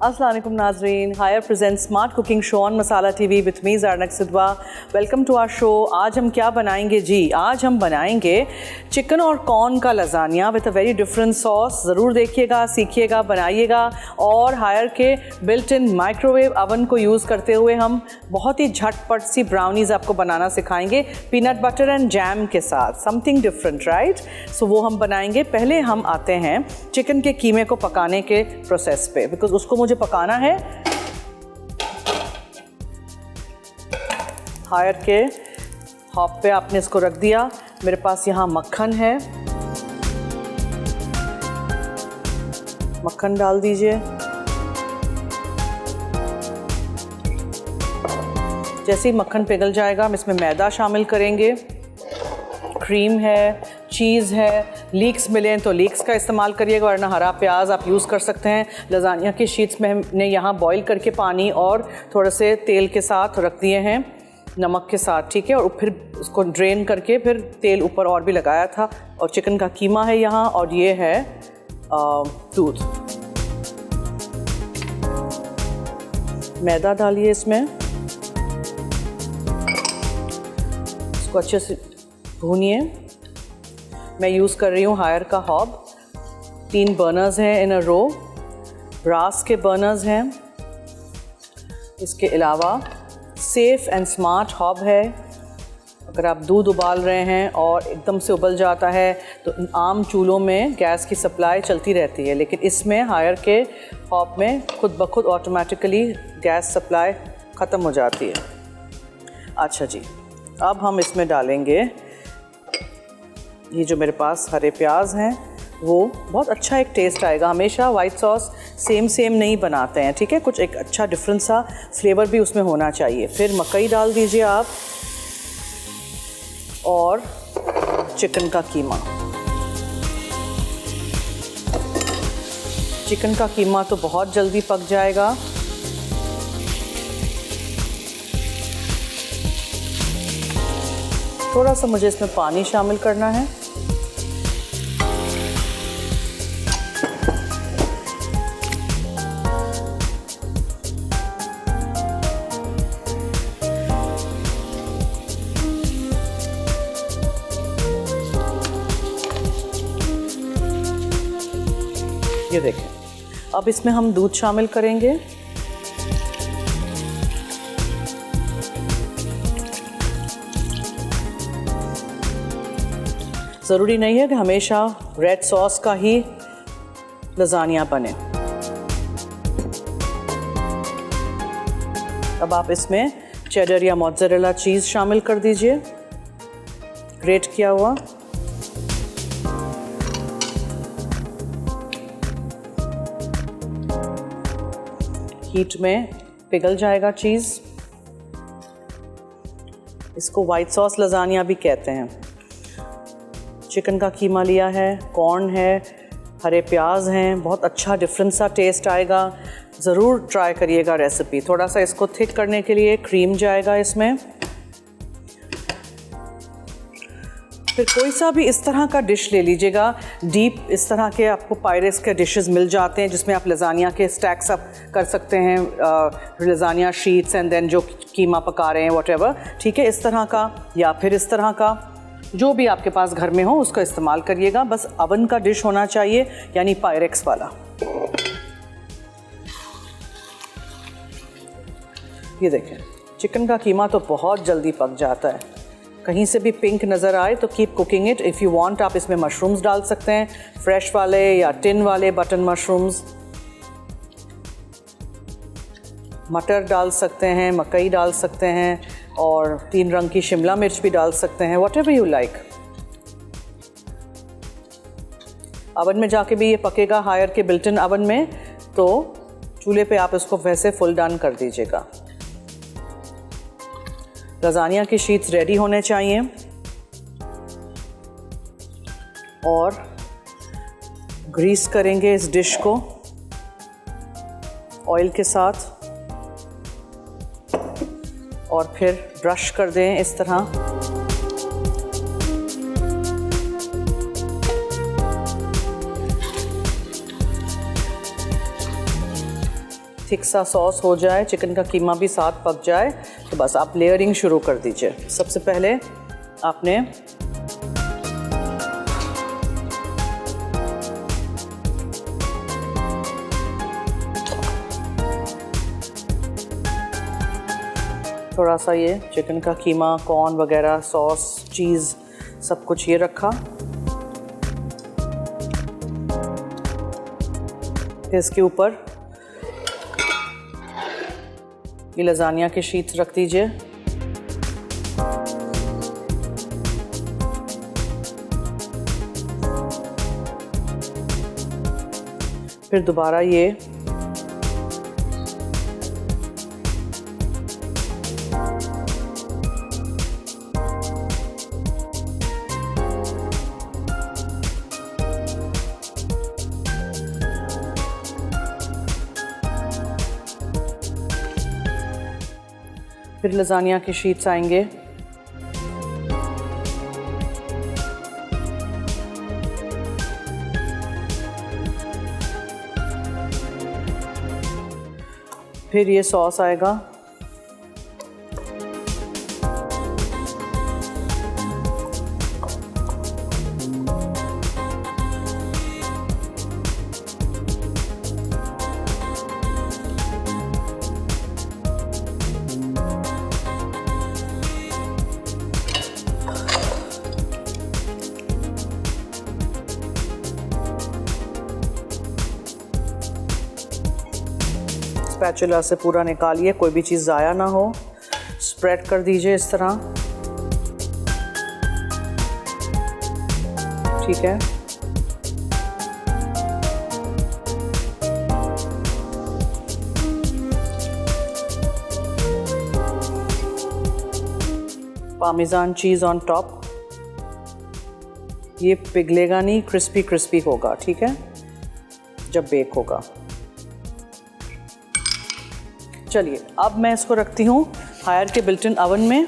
अस्सलाम वालेकुम नाजरीन, Haier present smart cooking show on Masala TV with me Zarnak Sidhwa. Welcome to our show. आज हम क्या बनाएंगे जी? आज हम बनाएंगे चिकन और कॉर्न का lasagne with a very different sauce. ज़रूर देखिएगा, सीखिएगा, बनाइएगा। और हायर के बिल्ट इन माइक्रोवेव अवन को यूज़ करते हुए हम बहुत ही झटपट सी ब्राउनीज़ आपको बनाना सिखाएंगे पीनट बटर एंड जैम के साथ। Something different, right? सो वो हम बनाएंगे। पहले हम आते हैं चिकन के कीमे को पकाने के प्रोसेस पे, बिकॉज उसको मुझे पकाना है। हायर के हॉप पे आपने इसको रख दिया। मेरे पास यहाँ मक्खन है, मक्खन डाल दीजिए। जैसे ही मक्खन पिघल जाएगा हम इसमें मैदा शामिल करेंगे, क्रीम है, चीज़ है। लीक्स मिलें तो लीक्स का इस्तेमाल करिएगा, वरना हरा प्याज आप यूज़ कर सकते हैं। लजानिया की शीट्स में हमने यहाँ बॉईल करके पानी और थोड़े से तेल के साथ रख दिए हैं, नमक के साथ, ठीक है। और फिर उसको ड्रेन करके फिर तेल ऊपर और भी लगाया था। और चिकन का कीमा है यहाँ, और ये है दूध। मैदा डालिए इसमें, इसको अच्छे से भूनिए। मैं यूज़ कर रही हूँ हायर का हॉब। 3 बर्नर्स हैं इन अ रो, ब्रास के बर्नर्स हैं। इसके अलावा सेफ़ एंड स्मार्ट हॉब है। अगर आप दूध उबाल रहे हैं और एकदम से उबल जाता है तो आम चूल्हों में गैस की सप्लाई चलती रहती है, लेकिन इसमें हायर के हॉब में खुद ब खुद ऑटोमेटिकली गैस सप्लाई ख़त्म हो जाती है। अच्छा जी, अब हम इसमें डालेंगे ये जो मेरे पास हरे प्याज हैं, वो बहुत अच्छा एक टेस्ट आएगा। हमेशा वाइट सॉस सेम नहीं बनाते हैं, ठीक है। कुछ एक अच्छा डिफरेंट सा फ्लेवर भी उसमें होना चाहिए। फिर मकई डाल दीजिए आप, और चिकन का कीमा। चिकन का कीमा तो बहुत जल्दी पक जाएगा। थोड़ा सा मुझे इसमें पानी शामिल करना है। ये देखें, अब इसमें हम दूध शामिल करेंगे। ज़रूरी नहीं है कि हमेशा रेड सॉस का ही लजानिया बने। अब आप इसमें चेडर या मोज़रेला चीज़ शामिल कर दीजिए, ग्रेट किया हुआ। हीट में पिघल जाएगा चीज़। इसको वाइट सॉस लजानिया भी कहते हैं। चिकन का कीमा लिया है, कॉर्न है, हरे प्याज हैं, बहुत अच्छा डिफरेंट सा टेस्ट आएगा। ज़रूर ट्राई करिएगा रेसिपी। थोड़ा सा इसको थिक करने के लिए क्रीम जाएगा इसमें। फिर कोई सा भी इस तरह का डिश ले लीजिएगा, डीप इस तरह के आपको पायरेक्स के डिशेस मिल जाते हैं, जिसमें आप लजानिया के स्टैक्स अप कर सकते हैं, लजानिया शीट्स एंड देन जो कीमा पका रहे हैं व्हाटएवर, ठीक है, इस तरह का या फिर इस तरह का, जो भी आपके पास घर में हो उसका इस्तेमाल करिएगा। बस अवन का डिश होना चाहिए, यानी पायरेक्स वाला। ये देखें, चिकन का कीमा तो बहुत जल्दी पक जाता है। कहीं से भी पिंक नज़र आए तो keep cooking it. If you want आप इसमें मशरूम्स डाल सकते हैं, फ्रेश वाले या टिन वाले बटन मशरूम्स। मटर डाल सकते हैं, मकई डाल सकते हैं, और 3 रंग की शिमला मिर्च भी डाल सकते हैं, व्हाटएवर यू लाइक। अवन में जाके भी ये पकेगा हायर के बिल्ट इन अवन में, तो चूल्हे पे आप इसको वैसे फुल डन कर दीजिएगा। लजानिया की शीट्स रेडी होने चाहिए, और ग्रीस करेंगे इस डिश को ऑयल के साथ, और फिर ब्रश कर दें इस तरह। थिक सा सॉस हो जाए, चिकन का कीमा भी साथ पक जाए, तो बस आप लेयरिंग शुरू कर दीजिए। सबसे पहले आपने थोड़ा सा ये चिकन का कीमा, कॉर्न वगैरह, सॉस, चीज़, सब कुछ ये रखा। इसके ऊपर ये लजानिया के शीट्स रख दीजिए। फिर दोबारा ये फिर लजानिया के शीट्स आएंगे। फिर ये सॉस आएगा। स्पैचुला से पूरा निकालिए, कोई भी चीज़ ज़ाया ना हो। स्प्रेड कर दीजिए इस तरह, ठीक है। Parmesan cheese on top. ये पिघलेगा नहीं, क्रिस्पी क्रिस्पी होगा, ठीक है, जब बेक होगा। चलिए अब मैं इसको रखती हूँ हायर के बिल्ट इन ओवन में।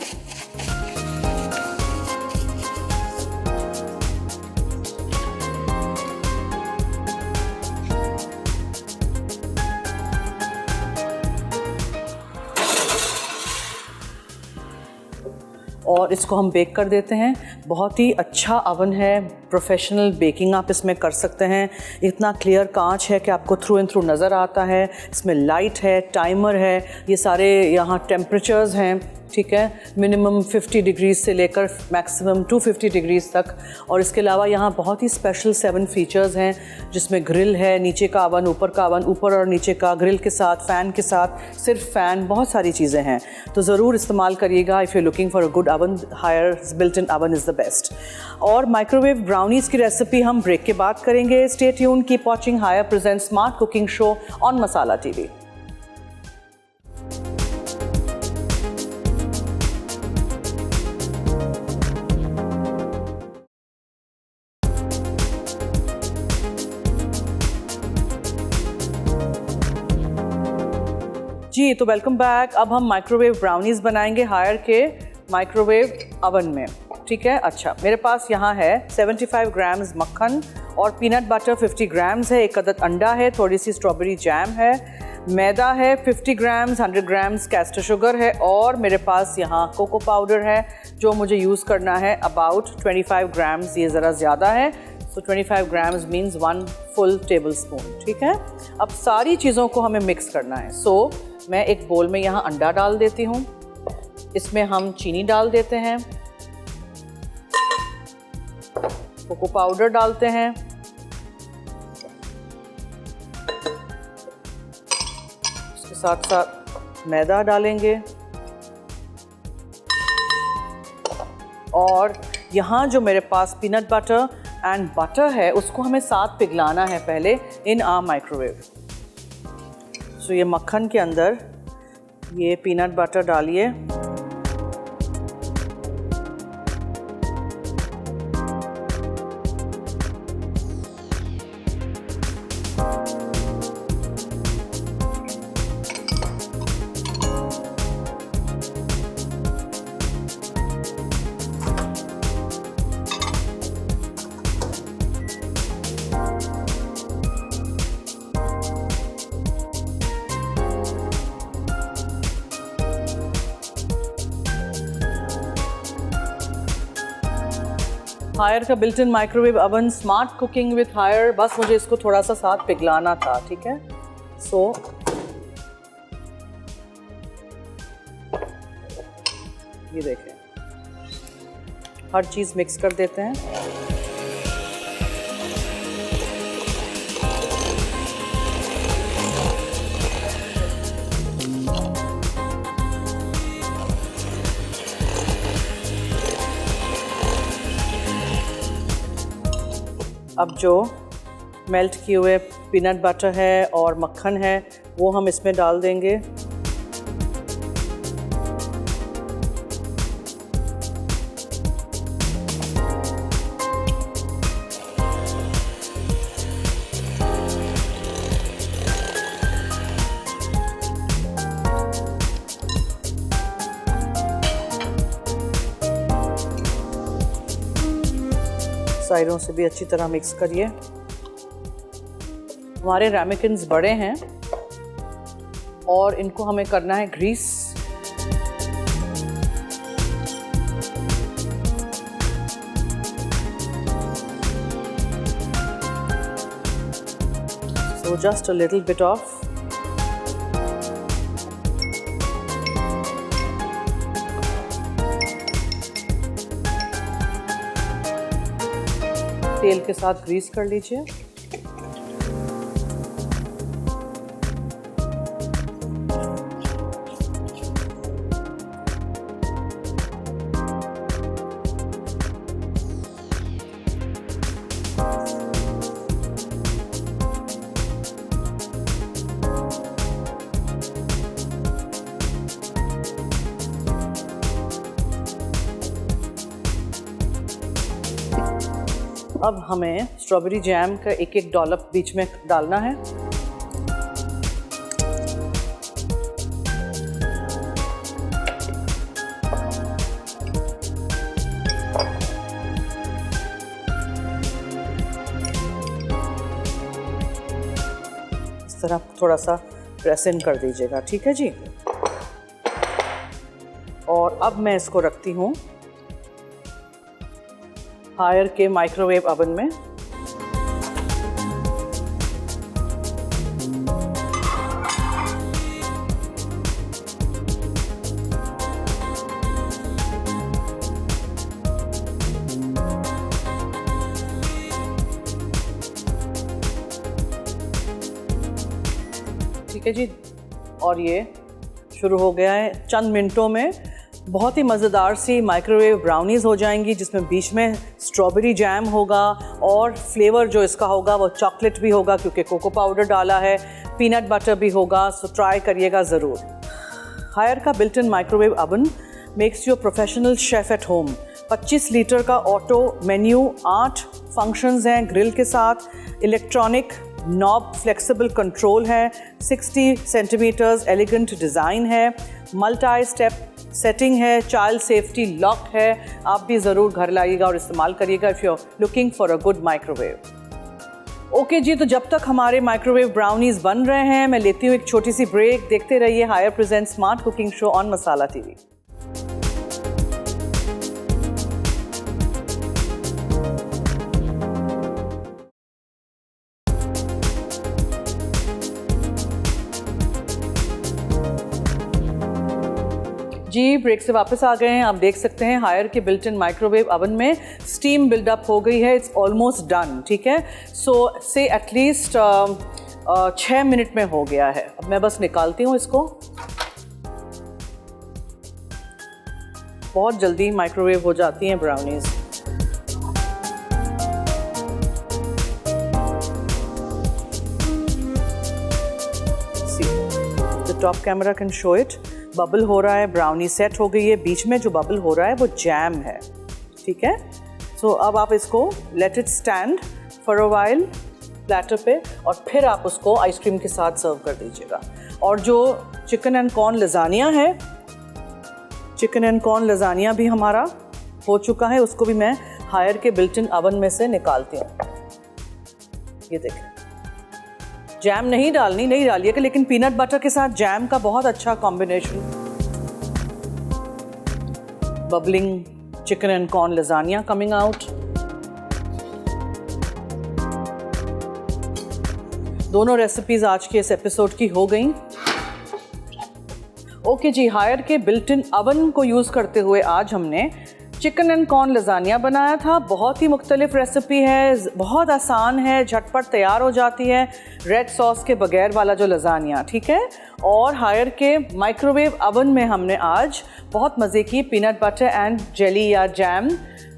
और इसको हम बेक कर देते हैं। बहुत ही अच्छा ओवन है, प्रोफेशनल बेकिंग आप इसमें कर सकते हैं। इतना क्लियर कांच है कि आपको थ्रू एंड थ्रू नज़र आता है। इसमें लाइट है, टाइमर है, ये सारे यहाँ टेम्परेचर्स हैं, ठीक है, मिनिमम 50 डिग्रीज से लेकर मैक्सिमम 250 डिग्रीज तक। और इसके अलावा यहाँ बहुत ही स्पेशल 7 फीचर्स हैं, जिसमें ग्रिल है, नीचे का ओवन, ऊपर का ओवन, ऊपर और नीचे का, ग्रिल के साथ, फ़ैन के साथ, सिर्फ फ़ैन, बहुत सारी चीज़ें हैं। तो ज़रूर इस्तेमाल करिएगा। If you looking for a good oven, Haier built in oven is the best. और माइक्रोवेव ब्राउनीज़ की रेसिपी हम ब्रेक के बाद करेंगे। Stay tune, keep watching Haier present smart cooking show on Masala TV. जी तो वेलकम बैक। अब हम माइक्रोवेव ब्राउनीज़ बनाएंगे हायर के माइक्रोवेव ओवन में, ठीक है। अच्छा, मेरे पास यहाँ है 75 ग्राम्स मक्खन और पीनट बटर 50 ग्राम्स है, एक अदद अंडा है, थोड़ी सी स्ट्रॉबेरी जैम है, मैदा है 50 ग्राम्स, 100 ग्राम्स कैस्टर शुगर है, और मेरे पास यहाँ कोको पाउडर है जो मुझे यूज़ करना है अबाउट 25 ग्राम्स, ये ज़रा ज़्यादा है। तो 25 grams means 1 full table spoon, ठीक है। अब सारी चीज़ों को हमें मिक्स करना है। सो मैं एक बोल में यहाँ अंडा डाल देती हूँ, इसमें हम चीनी डाल देते हैं, कोको पाउडर डालते हैं, इसके साथ साथ मैदा डालेंगे, और यहाँ जो मेरे पास पीनट बटर एंड बटर है उसको हमें साथ पिघलाना है पहले इन आवर माइक्रोवेव। सो ये मक्खन के अंदर ये पीनट बटर डालिए, हायर का built in microwave oven, smart cooking with Haier. बस मुझे इसको थोड़ा सा साथ पिघलाना था, ठीक है। सो ये देखें, हर चीज़ मिक्स कर देते हैं। अब जो मेल्ट किए हुए पीनट बटर है और मक्खन है वो हम इसमें डाल देंगे। साइडों से भी अच्छी तरह मिक्स करिए। हमारे रैमेकिन्स बड़े हैं और इनको हमें करना है Greece. So just a little bit of तेल के साथ ग्रीस कर लीजिए। अब हमें स्ट्रॉबेरी जैम का एक एक डॉलप बीच में डालना है। इस तरह थोड़ा सा प्रेस इन कर दीजिएगा, ठीक है जी। और अब मैं इसको रखती हूँ हायर के माइक्रोवेव ओवन में। ठीक है जी, और ये शुरू हो गया है। चंद मिनटों में बहुत ही मज़ेदार सी माइक्रोवेव ब्राउनीज़ हो जाएंगी, जिसमें बीच में स्ट्रॉबेरी जैम होगा और फ्लेवर जो इसका होगा वो चॉकलेट भी होगा क्योंकि कोको पाउडर डाला है, पीनट बटर भी होगा। सो ट्राई करिएगा ज़रूर। हायर का built in microwave oven makes you professional chef at home. 25 litre का ऑटो मेन्यू, 8 फंक्शंस हैं ग्रिल के साथ, इलेक्ट्रॉनिक नॉब फ्लेक्सिबल कंट्रोल है, 60 सेंटीमीटर्स एलिगेंट डिज़ाइन है, मल्टी स्टेप सेटिंग है, चाइल्ड सेफ्टी लॉक है। आप भी ज़रूर घर लाइएगा और इस्तेमाल करिएगा if you are looking for a good microwave. Okay जी, तो जब तक हमारे माइक्रोवेव ब्राउनीज़ बन रहे हैं मैं लेती हूँ एक छोटी सी ब्रेक। देखते रहिए Haier present smart cooking show on Masala TV. जी, ब्रेक से वापस आ गए हैं। आप देख सकते हैं हायर के बिल्ट इन माइक्रोवेव ओवन में स्टीम बिल्डअप हो गई है। इट्स ऑलमोस्ट डन, ठीक है। सो से एटलीस्ट 6 मिनट में हो गया है। अब मैं बस निकालती हूँ इसको। बहुत जल्दी माइक्रोवेव हो जाती हैं brownies. The top camera can show it. Bubble हो रहा है, ब्राउनी सेट हो गई है। बीच में जो बबल हो रहा है वो जैम है, ठीक है। सो अब आप इसको let it stand for a while platter पे और फिर आप उसको आइसक्रीम के साथ सर्व कर दीजिएगा। और जो चिकन एंड कॉर्न लजानिया है, चिकन एंड कॉर्न लजानिया भी हमारा हो चुका है। उसको भी मैं हायर के बिल्ट इन ओवन में से निकालती हूँ। ये देखें, जैम नहीं डालिएगा, लेकिन पीनट बटर के साथ जैम का बहुत अच्छा combination. Bubbling chicken and corn lasagne coming out. दोनों रेसिपीज़ आज के इस एपिसोड की हो गई। ओके जी, हायर के बिल्ट इन अवन को यूज़ करते हुए आज हमने चिकन एंड कॉर्न लजानिया बनाया था। बहुत ही मुख्तलिफ रेसिपी है, बहुत आसान है, झटपट तैयार हो जाती है, रेड सॉस के बगैर वाला जो लजानिया, ठीक है। और हायर के माइक्रोवेव अवन में हमने आज बहुत मज़े की पीनट बटर एंड जेली या जैम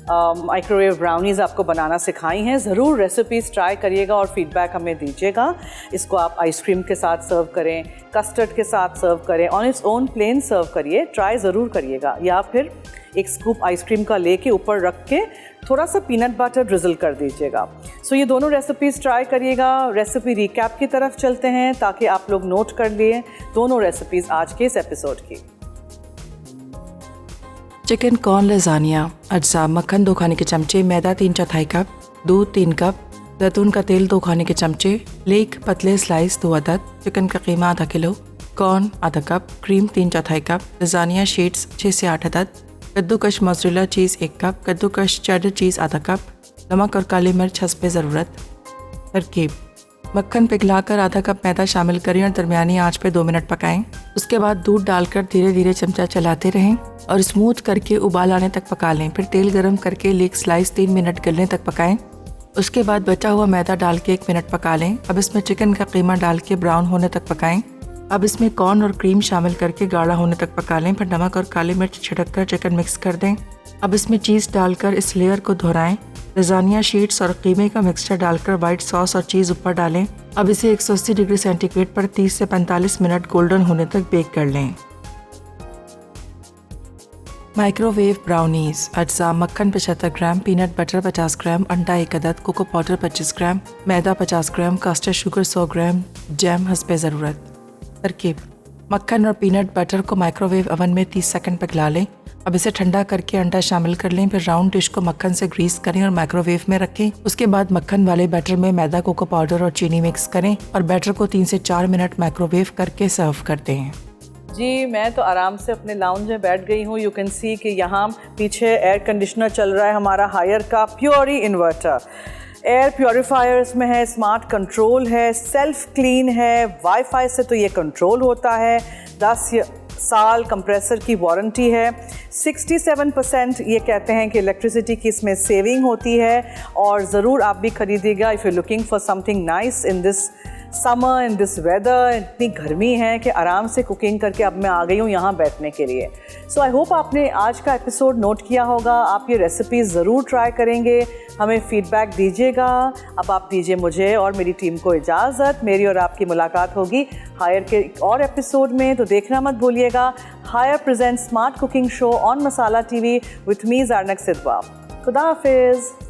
माइक्रोवेव ब्राउनीज़ आपको बनाना सिखाई हैं। ज़रूर रेसिपीज़ ट्राई करिएगा और फीडबैक हमें दीजिएगा। इसको आप आइसक्रीम के साथ सर्व करें, कस्टर्ड के साथ सर्व करें, ऑन इट्स ओन प्लेन सर्व करिए, ट्राई ज़रूर करिएगा। या फिर एक स्कूप आइसक्रीम का लेके ऊपर रख के थोड़ा सा पीनट बटर ड्रिजल कर दीजिएगा। सो ये दोनों रेसिपीज़ ट्राई करिएगा। रेसिपी रिकैप की तरफ चलते हैं ताकि आप लोग नोट कर लिए दोनों रेसिपीज़ आज के इस एपिसोड की। Chicken corn lasagne. अज्जा: मक्खन 2 खाने के चमचे, मैदा 3/4 कप, दूध 3 कप, जैतून का तेल 2 खाने के चमचे, लेक पतले स्लाइस 2 अदद, चिकन का कीमा आधा किलो, कॉर्न आधा cup, cream 3/4 cup, lasagne sheets 6 से 8 अदद, कद्दूकश मोज़रेला चीज़ 1 कप, कद्दूकश चेडर चीज़ आधा कप, नमक और काली मिर्च हस्बे ज़रूरत। तरकीब: मक्खन पिघलाकर आधा कप मैदा शामिल करें और दरमियानी आंच पे 2 मिनट पकाएं। उसके बाद दूध डालकर धीरे धीरे चमचा चलाते रहें और स्मूथ करके उबाल आने तक पका लें। फिर तेल गरम करके लेग स्लाइस 3 मिनट गलने तक पकाएं। उसके बाद बचा हुआ मैदा डाल के 1 मिनट पका लें। अब इसमें चिकन का कीमा डाल के ब्राउन होने तक पकाएं। अब इसमें कॉर्न और क्रीम शामिल करके गाढ़ा होने तक पका लें। फिर नमक और काली मिर्च छिड़क कर चिकन मिक्स कर दें। अब इसमें चीज़ डालकर इस लेयर को दोहराएं। लजानिया शीट्स और कीमे का मिक्सचर डालकर वाइट सॉस और चीज़ ऊपर डालें। अब इसे 180 डिग्री सेंटीग्रेड पर 30 से 45 मिनट गोल्डन होने तक बेक कर लें। Microwave brownies. अज्जा: मक्खन 75 ग्राम, पीनट बटर 50 ग्राम, अंडा 1 अदद, कोको पाउडर 25 ग्राम, मैदा 50 ग्राम, कास्टर शुगर 100 ग्राम, जैम हस्बे ज़रूरत। तरकीब: मक्खन और पीनट बटर को माइक्रोवेव ओवन में 30 सेकंड पिघला लें। अब इसे ठंडा करके अंडा शामिल कर लें। फिर राउंड डिश को मक्खन से ग्रीस करें और माइक्रोवेव में रखें। उसके बाद मक्खन वाले बैटर में मैदा, कोको पाउडर और चीनी मिक्स करें और बैटर को 3 से 4 मिनट माइक्रोवेव करके सर्व करते हैं। जी, मैं तो आराम से अपने लाउंज में बैठ गई हूँ। यू कैन सी कि यहाँ पीछे एयर कंडीशनर चल रहा है हमारा हायर का प्योरी इन्वर्टर। एयर प्योरीफायर इसमें है, स्मार्ट कंट्रोल है, सेल्फ क्लीन है, वाईफाई से तो ये कंट्रोल होता है, 10 साल कंप्रेसर की वारंटी है, 67% ये कहते हैं कि इलेक्ट्रिसिटी की इसमें सेविंग होती है। और ज़रूर आप भी खरीदिएगा if you looking for something nice in this summer, in this weather. इतनी गर्मी है कि आराम से कुकिंग करके अब मैं आ गई हूँ यहाँ बैठने के लिए। सो आई होप आपने आज का एपिसोड नोट किया होगा। आप ये रेसिपीज़ ज़रूर ट्राई करेंगे, हमें फीडबैक दीजिएगा। अब आप दीजिए मुझे और मेरी टीम को इजाज़त। मेरी और आपकी मुलाकात होगी हायर के एक और एपिसोड में, तो देखना मत भूलिएगा। Haier present smart cooking show on Masala TV with me Zarnak Sidhwa. खुदा हाफिज़।